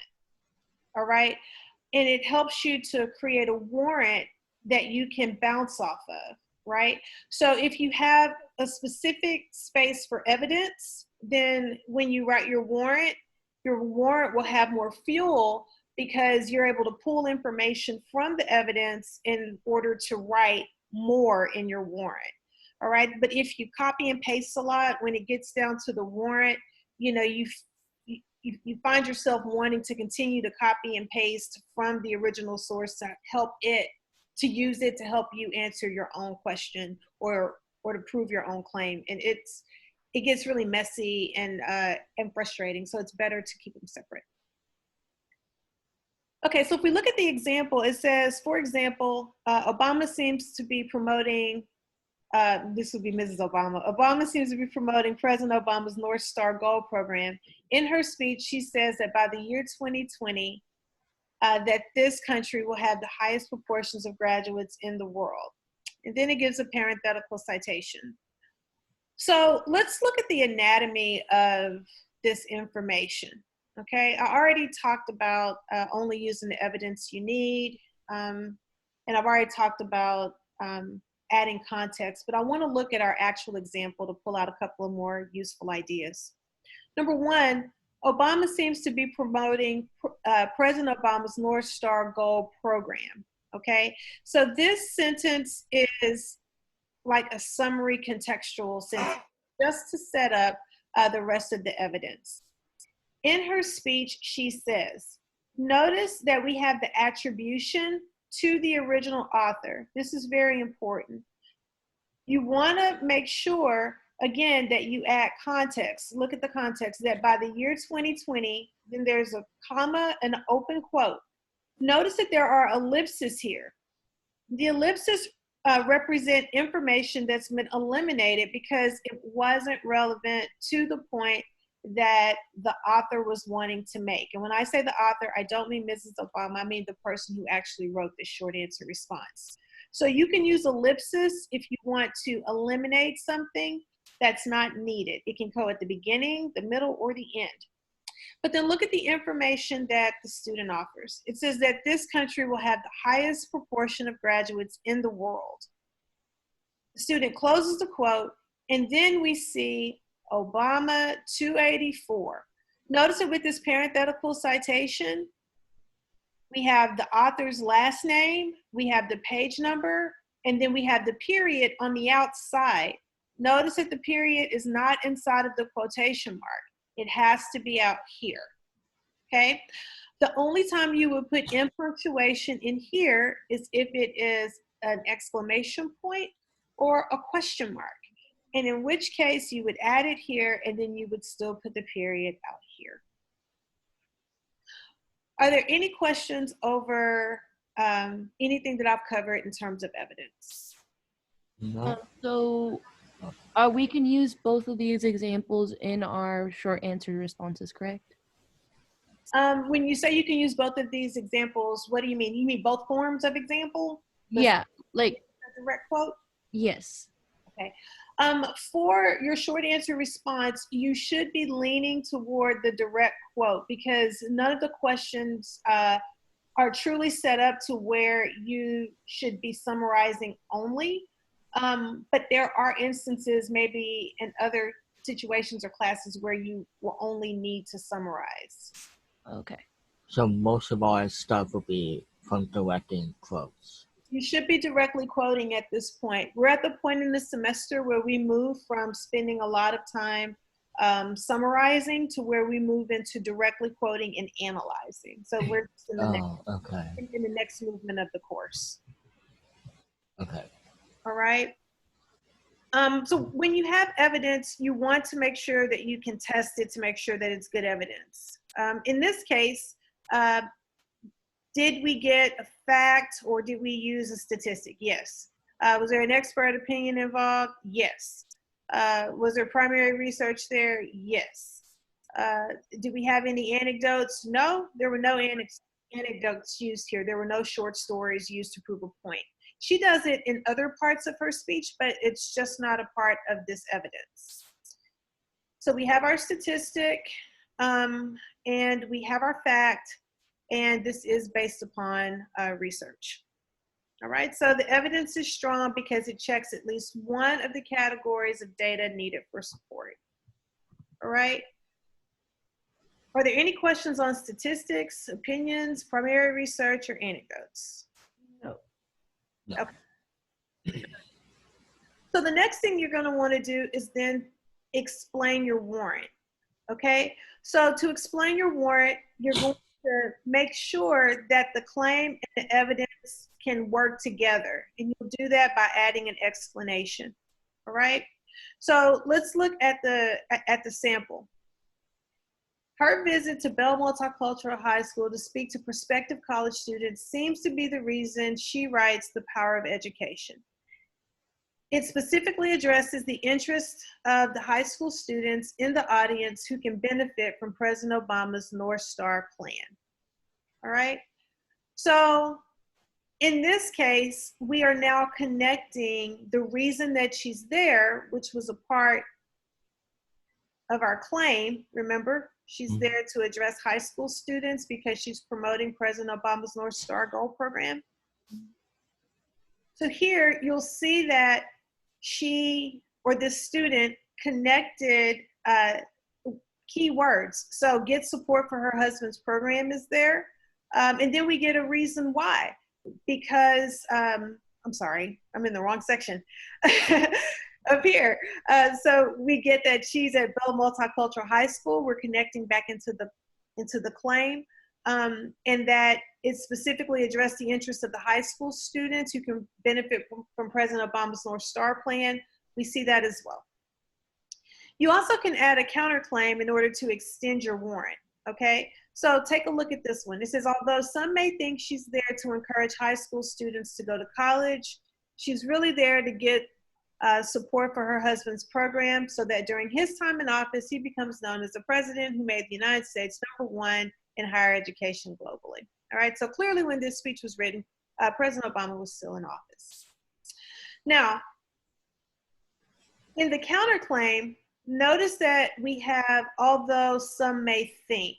All right? And it helps you to create a warrant that you can bounce off of, right? So if you have a specific space for evidence, then when you write your warrant will have more fuel because you're able to pull information from the evidence in order to write more in your warrant. All right, but if you copy and paste a lot, when it gets down to the warrant, you know, you find yourself wanting to continue to copy and paste from the original source to use it to help you answer your own question or to prove your own claim. And it gets really messy and frustrating. So it's better to keep them separate. Okay, so if we look at the example, it says, for example, Obama seems to be promoting, this would be Mrs. Obama. Obama seems to be promoting President Obama's North Star Gold program. In her speech, she says that by the year 2020, that this country will have the highest proportions of graduates in the world. And then it gives a parenthetical citation. So let's look at the anatomy of this information, okay? I already talked about only using the evidence you need, and I've already talked about adding context, but I wanna look at our actual example to pull out a couple of more useful ideas. Number one, Obama seems to be promoting President Obama's North Star Gold program, okay? So this sentence is like a summary contextual sentence just to set up the rest of the evidence. In her speech, she says, notice that we have the attribution to the original author. This is very important. You want to make sure, again, that you add context. Look at the context, that by the year 2020, then there's a comma and an open quote. Notice that there are ellipses here. The ellipses represent information that's been eliminated because it wasn't relevant to the point that the author was wanting to make. And when I say the author, I don't mean Mrs. Obama, I mean the person who actually wrote the short answer response. So you can use ellipsis if you want to eliminate something that's not needed. It can go at the beginning, the middle, or the end. But then look at the information that the student offers. It says that this country will have the highest proportion of graduates in the world. The student closes the quote, and then we see Obama 284. Notice that with this parenthetical citation, we have the author's last name, we have the page number, and then we have the period on the outside. Notice that the period is not inside of the quotation mark. It has to be out here, okay? The only time you would put in punctuation in here is if it is an exclamation point or a question mark, and in which case you would add it here and then you would still put the period out here. Are there any questions over anything that I've covered in terms of evidence? No. So we can use both of these examples in our short answer responses, correct? When you say you can use both of these examples, what do you mean? You mean both forms of example? Yeah, like, Direct quote? yes. Okay. For your short answer response, you should be leaning toward the direct quote because none of the questions are truly set up to where you should be summarizing only. But there are instances maybe in other situations or classes where you will only need to summarize. Okay. So most of our stuff will be from directing quotes. You should be directly quoting at this point. We're at the point in the semester where we move from spending a lot of time summarizing to where we move into directly quoting and analyzing. So we're just in the, Okay. in the next movement of the course. Okay. All right. So when you have evidence, you want to make sure that you can test it to make sure that it's good evidence. In this case, did we get a fact or did we use a statistic? Yes. Was there an expert opinion involved? Yes. Was there primary research there? Yes. Did we have any anecdotes? No, there were no anecdotes used here. There were no short stories used to prove a point. She does it in other parts of her speech, but it's just not a part of this evidence. So we have our statistic, and we have our fact, and this is based upon research. All right, so the evidence is strong because it checks at least one of the categories of data needed for support. All right. Are there any questions on statistics, opinions, primary research, or anecdotes? No. No. Okay. So the next thing you're going to want to do is then explain your warrant. Okay. So to explain your warrant, you're going to make sure that the claim and the evidence can work together. And you'll do that by adding an explanation. All right. So let's look at the sample. Her visit to Bell Multicultural High School to speak to prospective college students seems to be the reason she writes The Power of Education. It specifically addresses the interests of the high school students in the audience who can benefit from President Obama's North Star plan. All right. So in this case, we are now connecting the reason that she's there, which was a part of our claim. Remember, she's there to address high school students because she's promoting President Obama's North Star Goal program. So here you'll see that she or this student connected keywords. So get support for her husband's program is there. And then we get a reason why. Because, I'm sorry, I'm in the wrong section. Up here. So we get that she's at Bell Multicultural High School. We're connecting back into the claim. And that it specifically addressed the interests of the high school students who can benefit from President Obama's North Star plan. We see that as well. You also can add a counterclaim in order to extend your warrant, okay? So take a look at this one. It says, although some may think she's there to encourage high school students to go to college, she's really there to get support for her husband's program so that during his time in office, he becomes known as the president who made the United States #1 in higher education globally. All right, so clearly when this speech was written, President Obama was still in office. Now, in the counterclaim, notice that we have, although some may think,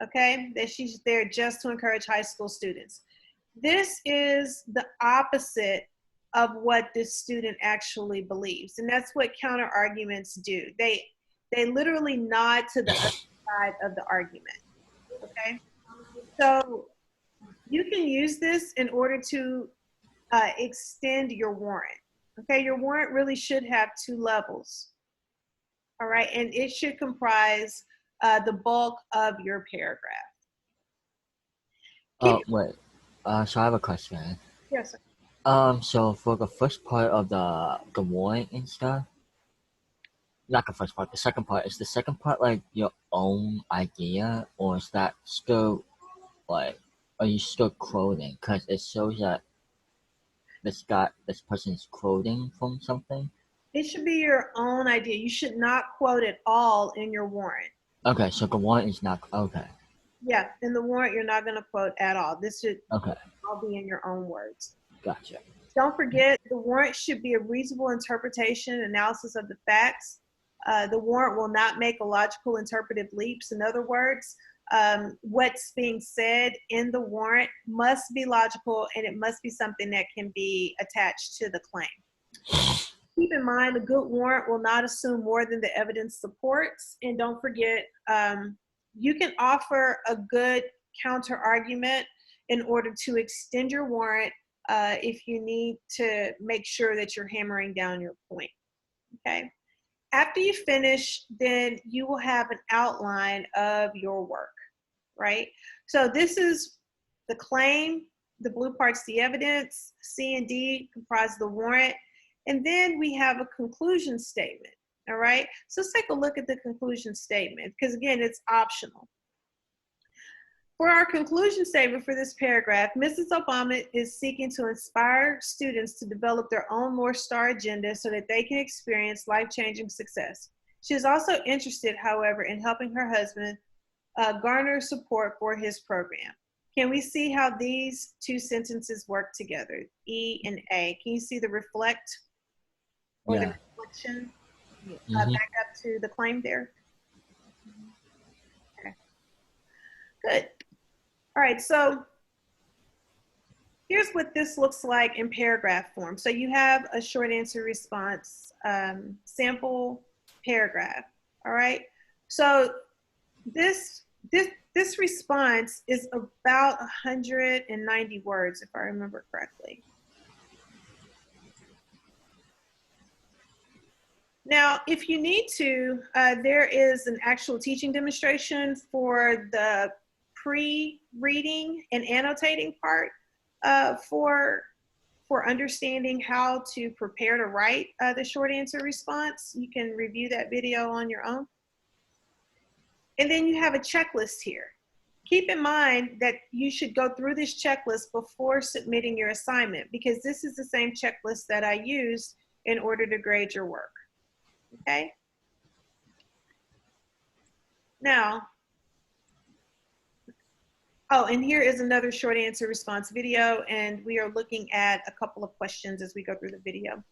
okay, that she's there just to encourage high school students. This is the opposite of what this student actually believes, and that's what counter arguments do. They literally nod to the other side of the argument, okay? So you can use this in order to extend your warrant, okay? Your warrant really should have 2 levels, all right? And it should comprise the bulk of your paragraph. Wait. So I have a question. Yes, sir. So for the first part of the warrant and stuff, not the first part, the second part, is the second part like your own idea, or is that still like, are you still quoting? Because it shows that this person is quoting from something. It should be your own idea. You should not quote it all in your warrant. Okay, so the warrant is not okay. Yeah, in the warrant, you're not going to quote at all. This should Okay, all be in your own words. gotcha. Don't forget, the warrant should be a reasonable interpretation and analysis of the facts. The warrant will not make illogical interpretive leaps. In other words, what's being said in the warrant must be logical, and it must be something that can be attached to the claim. Keep in mind, a good warrant will not assume more than the evidence supports. And don't forget, you can offer a good counter argument in order to extend your warrant if you need to make sure that you're hammering down your point, okay? After you finish, then you will have an outline of your work, right? So this is the claim, the blue part's the evidence, C and D comprise the warrant, and then we have a conclusion statement, all right? So let's take a look at the conclusion statement, because again, it's optional. For our conclusion statement for this paragraph, Mrs. Obama is seeking to inspire students to develop their own North Star agenda so that they can experience life-changing success. She is also interested, however, in helping her husband garner support for his program. Can we see how these two sentences work together, E and A? Can you see the reflect or the reflection back up to the claim there? Okay, good. All right, so here's what this looks like in paragraph form. So you have a short answer response sample paragraph, all right? So this response is about 190 words, if I remember correctly. Now, if you need to, there is an actual teaching demonstration for the pre-reading and annotating part for understanding how to prepare to write the short answer response. You can review that video on your own. And then you have a checklist here. Keep in mind that you should go through this checklist before submitting your assignment, because this is the same checklist that I used in order to grade your work, okay? Now, oh, and here is another short answer response video, and we are looking at a couple of questions as we go through the video.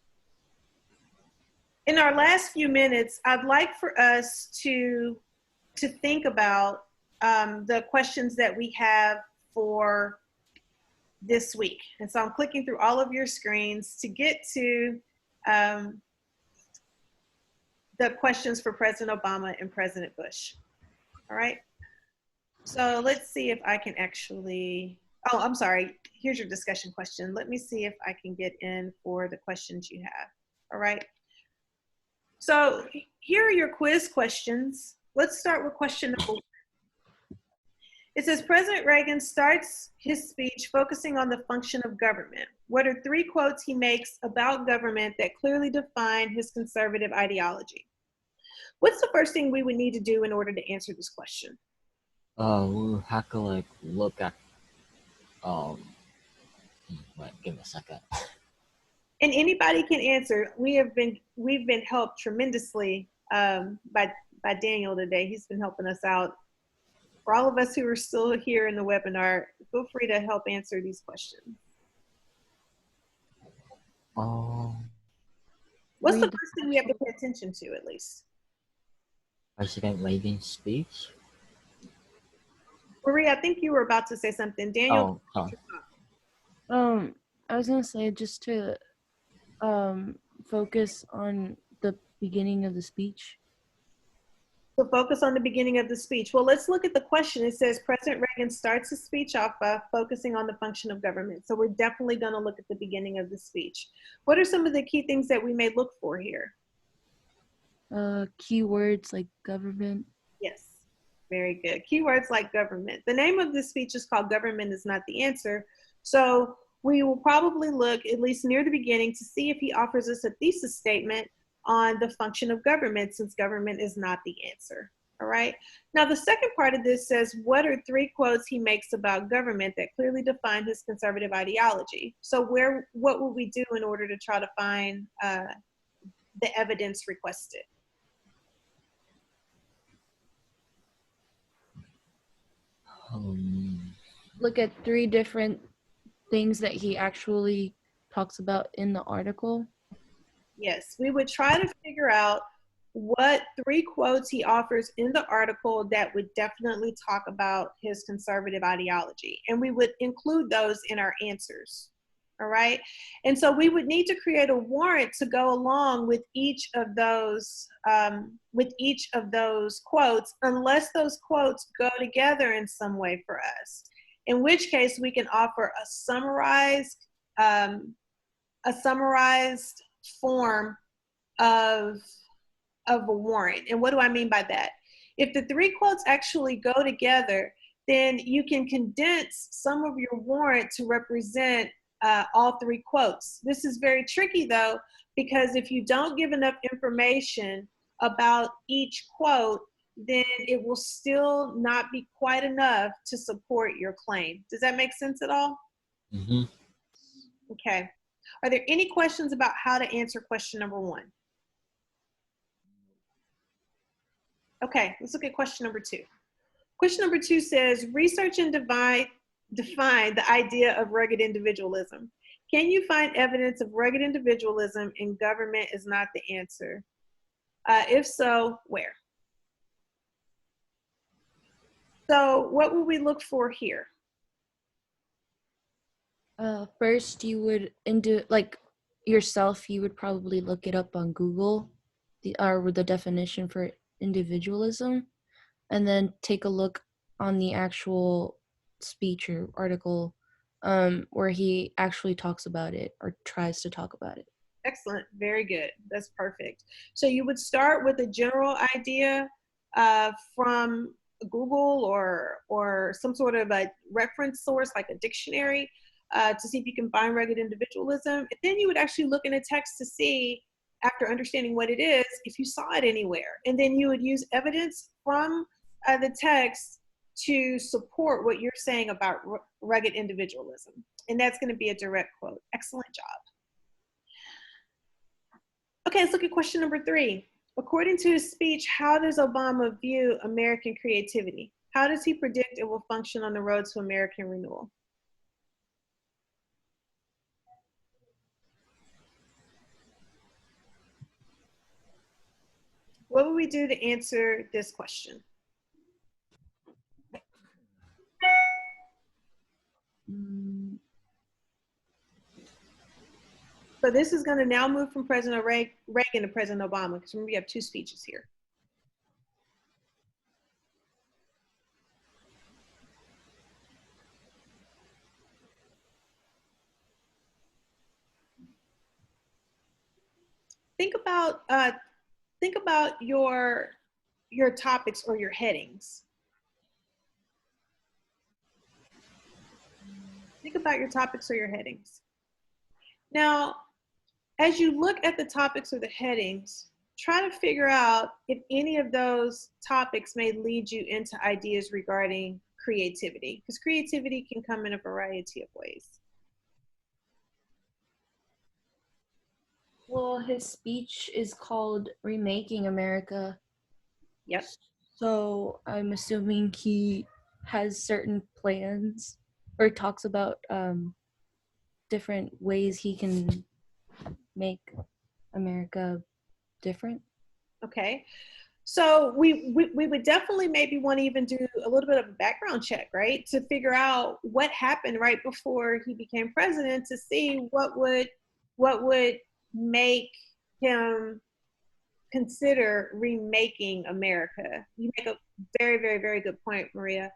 In our last few minutes, I'd like for us to think about the questions that we have for this week. And so I'm clicking through all of your screens to get to the questions for President Obama and President Bush. All right. So let's see if I can actually, oh, I'm sorry. Here's your discussion question. Let me see if I can get in for the questions you have. All right. So here are your quiz questions. Let's start with question number 1. It says, President Reagan starts his speech focusing on the function of government. What are 3 quotes he makes about government that clearly define his conservative ideology? What's the first thing we would need to do in order to answer this question? We'll have to like look at wait, give me a second. And anybody can answer. We've been helped tremendously by Daniel today. He's been helping us out. For all of us who are still here in the webinar, feel free to help answer these questions. What's the first thing we have to pay attention to, at least? President Reagan's speech? Marie, I think you were about to say something. Daniel? Oh, huh. I was gonna say just to focus on the beginning of the speech. So focus on the beginning of the speech. Well, let's look at the question. It says President Reagan starts his speech off by focusing on the function of government. So we're definitely going to look at the beginning of the speech. What are some of the key things that we may look for here? Keywords like government. Yes, very good. Keywords like government. The name of this speech is called Government is Not the Answer. So we will probably look at least near the beginning to see if he offers us a thesis statement on the function of government, since government is not the answer. All right. Now, the second part of this says, what are 3 quotes he makes about government that clearly define his conservative ideology? So what would we do in order to try to find the evidence requested? Look at 3 different things that he actually talks about in the article. Yes, we would try to figure out what 3 quotes he offers in the article that would definitely talk about his conservative ideology. And we would include those in our answers. All right. And so we would need to create a warrant to go along with each of those quotes, unless those quotes go together in some way for us, in which case we can offer a summarized form of a warrant. And what do I mean by that? If the 3 quotes actually go together, then you can condense some of your warrant to represent all three quotes. This is very tricky though, because if you don't give enough information about each quote, then it will still not be quite enough to support your claim. Does that make sense at all? Mm-hmm. Okay. Are there any questions about how to answer question number 1? Okay, let's look at question number 2. Question number 2 says, research and define the idea of rugged individualism. Can you find evidence of rugged individualism in government is not the answer? If so, where? So what will we look for here? First, you would yourself. You would probably look it up on Google, the definition for individualism, and then take a look on the actual speech or article where he actually talks about it or tries to talk about it. Excellent. Very good. That's perfect. So you would start with a general idea from Google or some sort of a reference source like a dictionary to see if you can find rugged individualism. And then you would actually look in a text to see, after understanding what it is, if you saw it anywhere. And then you would use evidence from the text to support what you're saying about rugged individualism. And that's going to be a direct quote. Excellent job. Okay, let's look at question number 3. According to his speech, how does Obama view American creativity? How does he predict it will function on the road to American renewal? What would we do to answer this question? So this is going to now move from President Reagan to President Obama, because remember you have 2 speeches here. Think about your topics or your headings. Think about your topics or your headings. Now, as you look at the topics or the headings, try to figure out if any of those topics may lead you into ideas regarding creativity, because creativity can come in a variety of ways. Well, his speech is called Remaking America. Yep. So I'm assuming he has certain plans or talks about different ways he can make America different. Okay. So we would definitely maybe want to even do a little bit of a background check, right? To figure out what happened right before he became president, to see what would make him consider remaking America. You make a very, very, very good point, Maria.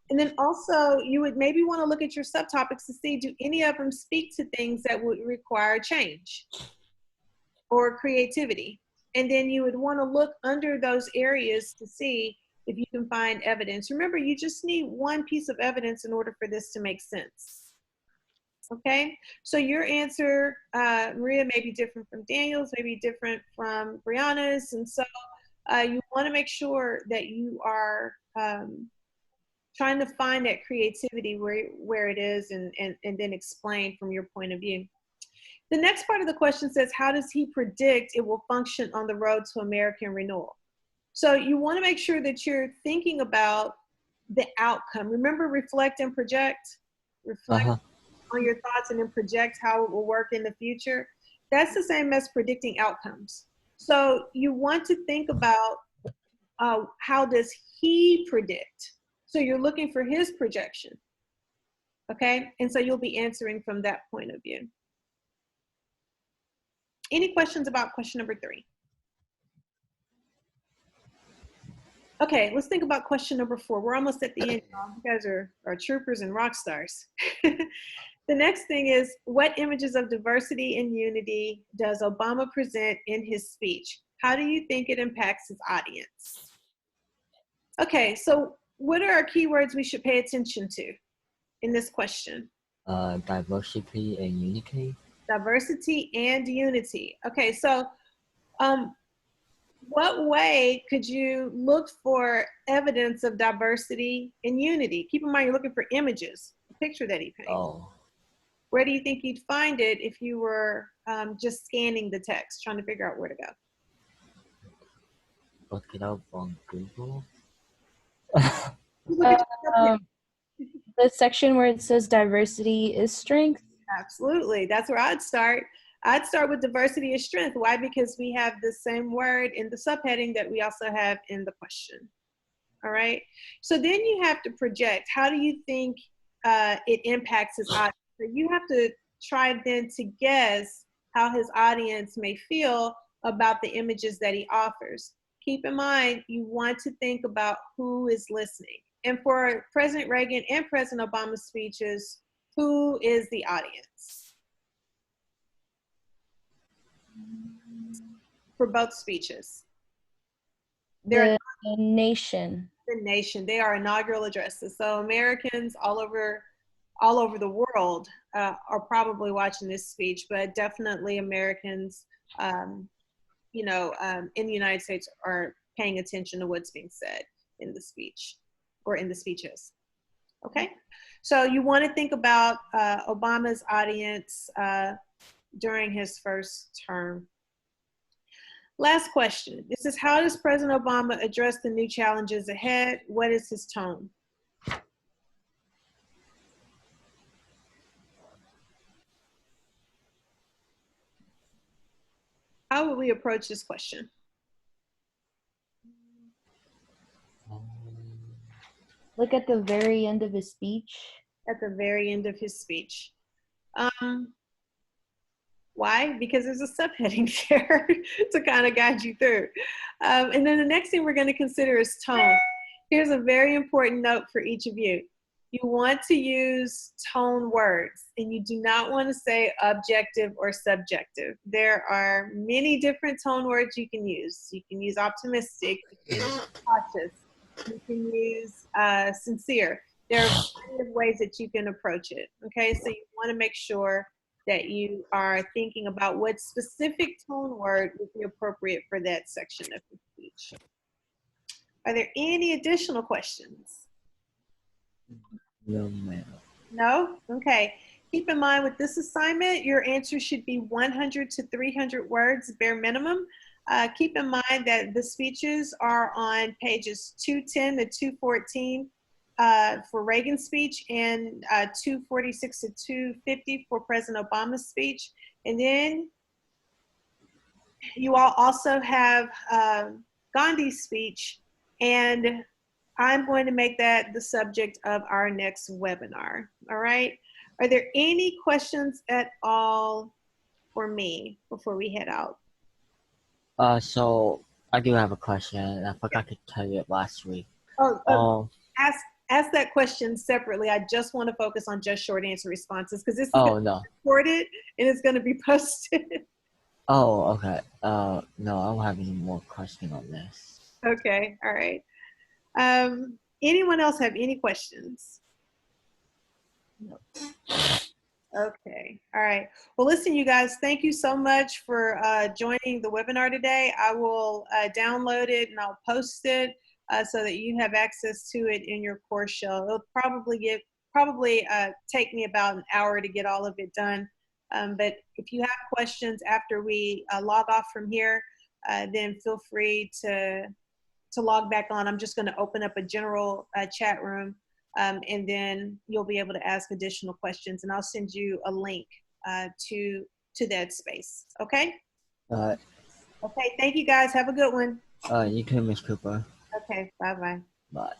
And then also you would maybe want to look at your subtopics to see, do any of them speak to things that would require change or creativity? And then you would want to look under those areas to see if you can find evidence. Remember, you just need one piece of evidence in order for this to make sense. Okay, so your answer, Maria, may be different from Daniel's, maybe different from Brianna's. And so you want to make sure that you are trying to find that creativity where it is and then explain from your point of view. The next part of the question says, how does he predict it will function on the road to American renewal? So you want to make sure that you're thinking about the outcome. Remember, reflect and project. Reflect on your thoughts and then project how it will work in the future. That's the same as predicting outcomes. So you want to think about how does he predict? So you're looking for his projection. Okay, and so you'll be answering from that point of view. Any questions about question number 3? Okay, let's think about question number 4. We're almost at the end, y'all. You guys are troopers and rock stars. The next thing is, what images of diversity and unity does Obama present in his speech? How do you think it impacts his audience? Okay, so what are our keywords we should pay attention to in this question? Diversity and unity. Diversity and unity. Okay, so what way could you look for evidence of diversity and unity? Keep in mind, you're looking for images, the picture that he paints. Oh, Where do you think you'd find it if you were just scanning the text, trying to figure out where to go? look it up on Google. Look at your- The section where it says diversity is strength. Absolutely, that's where I'd start. I'd start with diversity is strength. Why? Because we have the same word in the subheading that we also have in the question. All right. So then you have to project. How do you think it impacts his audience? So you have to try then to guess how his audience may feel about the images that he offers. Keep in mind, you want to think about who is listening. And for President Reagan and President Obama's speeches, who is the audience? For both speeches. They're The nation. the nation. They are inaugural addresses. So Americans all over the world are probably watching this speech, but definitely Americans, in the United States are paying attention to what's being said in the speech or in the speeches. Okay, so you want to think about Obama's audience during his first term. Last question. This is, how does President Obama address the new challenges ahead? What is his tone? How would we approach this question? Look at the very end of his speech. At the very end of his speech. Why? Because there's a subheading there to kind of guide you through. And then the next thing we're going to consider is tone. Here's a very important note for each of you. You want to use tone words, and you do not want to say objective or subjective. There are many different tone words you can use. You can use optimistic, you can use cautious, you can use sincere. There are plenty of ways that you can approach it. Okay, so you want to make sure that you are thinking about what specific tone word would be appropriate for that section of the speech. Are there any additional questions? No, ma'am. No? Okay. Keep in mind with this assignment, your answer should be 100 to 300 words, bare minimum. Keep in mind that the speeches are on pages 210 to 214 for Reagan's speech and 246 to 250 for President Obama's speech. And then you all also have Gandhi's speech, and I'm going to make that the subject of our next webinar. All right. Are there any questions at all for me before we head out? So I do have a question. I forgot to tell you it last week. Ask that question separately. I just want to focus on just short answer responses because this is Oh, no. recorded and it's going to be posted. Oh, okay. No, I don't have any more question on this. Okay. All right. Anyone else have any questions? No. Okay. All right. Well, listen, you guys, thank you so much for joining the webinar today. I will download it and I'll post it so that you have access to it in your course shell. It'll probably take me about an hour to get all of it done. But if you have questions after we log off from here, then feel free to log back on. I'm just going to open up a general chat room, and then you'll be able to ask additional questions, and I'll send you a link to that space. Okay? Okay, thank you guys. Have a good one. You too, Ms. Cooper. Okay, bye-bye. Bye.